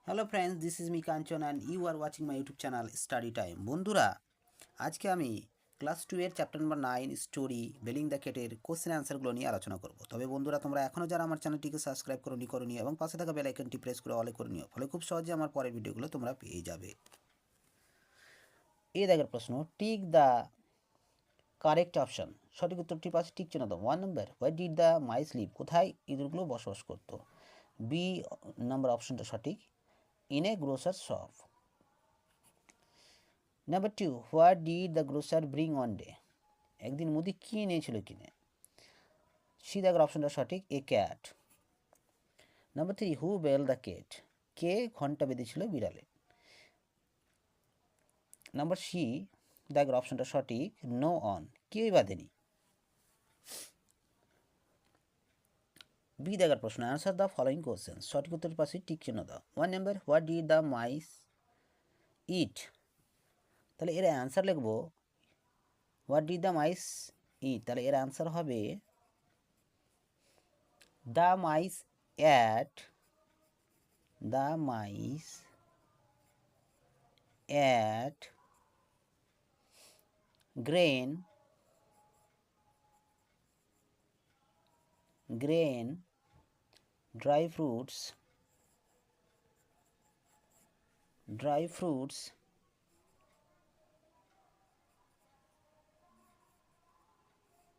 Hello friends, this is me Kanchan and you are watching my YouTube channel study time. বন্ধুরা, আজকে আমি class 2 এর chapter number 9 story belling the কেটের কোশ্চেন অ্যান্সারগুলো নিয়ে আলোচনা করব। তবে বন্ধুরা, তোমরা এখনও যারা আমার চ্যানেলটিকে সাবস্ক্রাইব করো এবং পাশে থাকা বেল আইকনটি প্রেস করে অলে করে নিও, ফলে খুব সহজে আমার পরের ভিডিওগুলো তোমরা পেয়ে যাবে। এই দেখের প্রশ্ন, টিক দ্য কারেক্ট অপশন। সঠিক উত্তরটির পাশে টিক চিহ্ন দাও। 1 নম্বর, why did the mice live. কোথায় ইঁদুরগুলো বসবাস করতো। বি নম্বর অপশনটা সঠিক, in a grocer shop. Number 2, what did the grocer bring one day. একদিন মুদি কী এনেছিল কিনে। সি দাগের অপশনটা সঠিক, a cat. Number 3, who bell the cat. কে ঘন্টা বেঁধেছিল বিড়ালে। নাম্বার সি দাগের অপশনটা সঠিক, নো অন, কেউই বাঁধেনি। বি দাগের প্রশ্ন, অ্যান্সার দ্য ফলোয়িং কোশ্চেন। সঠিক উত্তরের পাশে টিক চিহ্ন দাও। 1 নম্বর, what did the mice eat. তাহলে এর অ্যান্সার লিখব, what did the mice eat. তাহলে এর অ্যান্সার হবে, the mice ate grain, dry fruits, bread,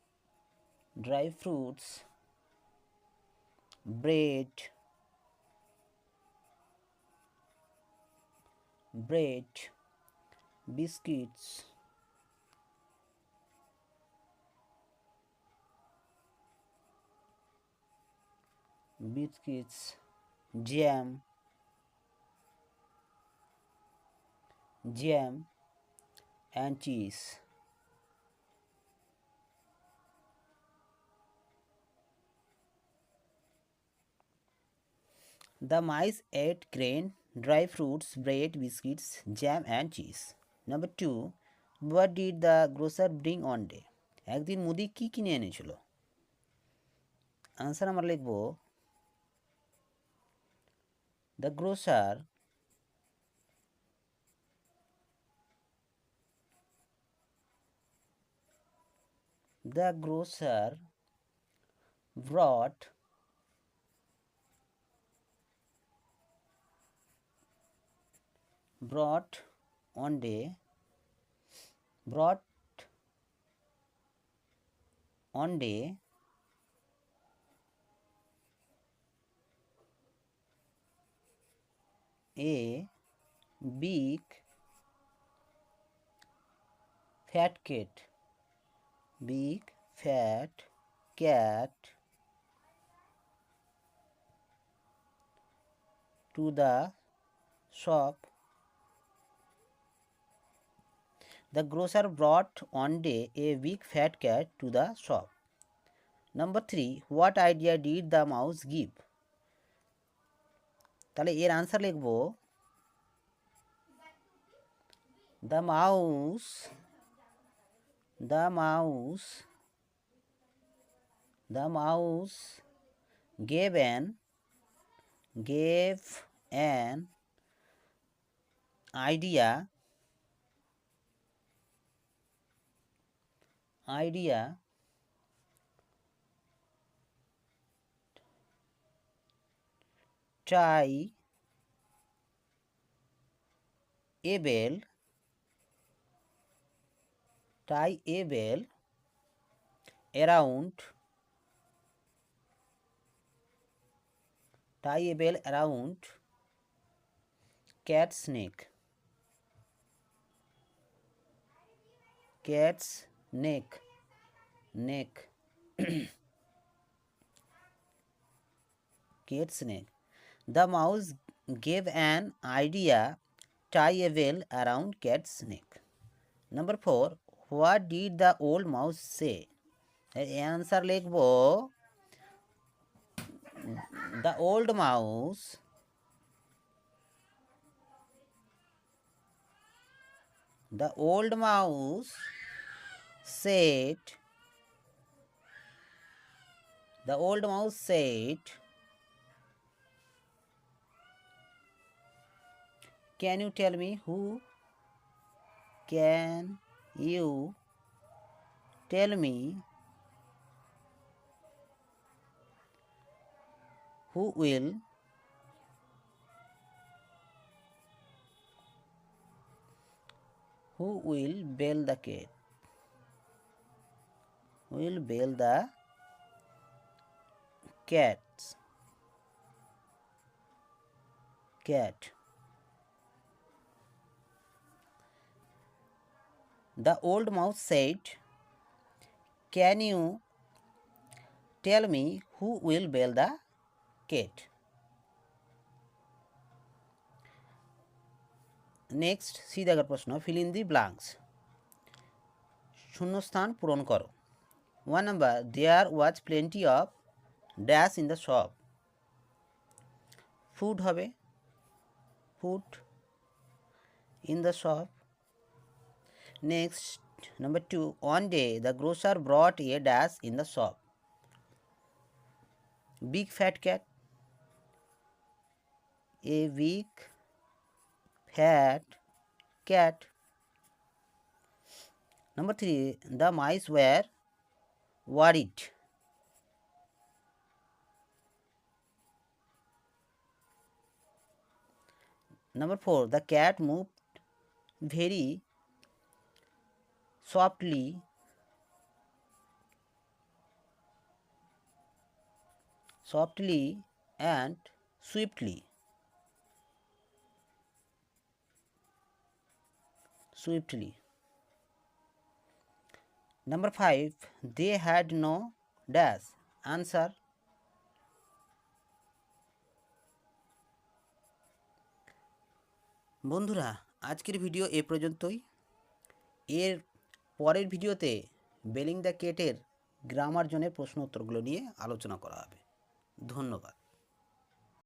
biscuits, jam and cheese. The mice ate grain, dry fruits, bread, biscuits, jam and cheese. Number 2, what did the grocer bring on day? একদিন মুদি কি কিনে এনেছিল। Answer আমরা লিখব, the grocer brought on day a big fat cat to the shop. The grocer brought one day a big fat cat to the shop. Number 3, what idea did the mouse give? তাহলে এর answer লিখব, the mouse gave an idea tie a bell around cat's neck. The mouse gave an idea, tie a bell around cat's neck. Number 4, what did the old mouse say? Answer লিখব, the old mouse said Can you tell me who? Can you tell me who will bail the cat? Who will bail the cat? The old mouse said, Can you tell me who will bail the cat? Next C দাগের প্রশ্ন, fill in the blanks, শূন্যস্থান পূরণ করো। 1 নাম্বার, there was plenty of dash in the shop. Food হবে, food in the shop. Next number 2, one day the grocer brought a dash in the shop. Big fat cat, a big fat cat. Number 3, the mice were worried. Number 4, the cat moved very softly and swiftly. Number 5, they had no dash. Answer. বন্ধুরা, আজকের video এ পর্যন্তই। এর পরের ভিডিওতে বেলিং the কেটের grammar জোনের প্রশ্ন উত্তরগুলো নিয়ে আলোচনা করা হবে। ধন্যবাদ।